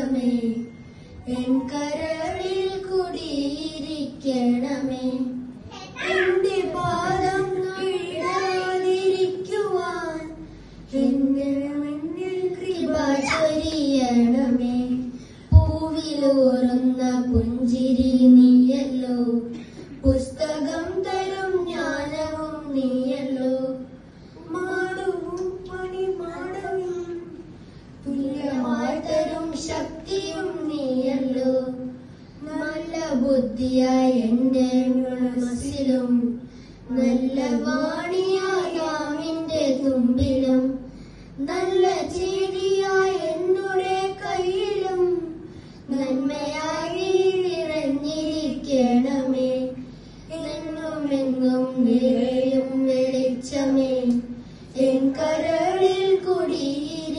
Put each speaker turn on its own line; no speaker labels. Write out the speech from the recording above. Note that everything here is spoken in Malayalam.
ദൈവമേ, എൻ കരളിൽ കുടിയിരിക്കണമേ. എന്റെ പാദം ഇടാതിരിക്കുവാൻ എന്റെ മുന്നിൽ കൃപ ചൊരിയണമേ. പൂവിലൂറുന്ന പുഞ്ചിരി നീയല്ലോ, പുസ്തകം തരും ജ്ഞാനവും നീയല്ലോ. മാടവും പണിമാടവും തുല്യമായി തരും ശക്തിയും നീയല്ലോ. നല്ല ബുദ്ധിയായ എന്റെ മനസ്സിലും നല്ല വാണിയായ യാമിന്റെ തുമ്പിലും നല്ല ചിരിയായ എന്നുടെ കയ്യിലും നന്മയായി നിറഞ്ഞിരിക്കണമേ. എന്നുമെന്നും നിറയും വെളിച്ചമേ, എൻ കരളിൽ കുടിയിരിക്കണമേ.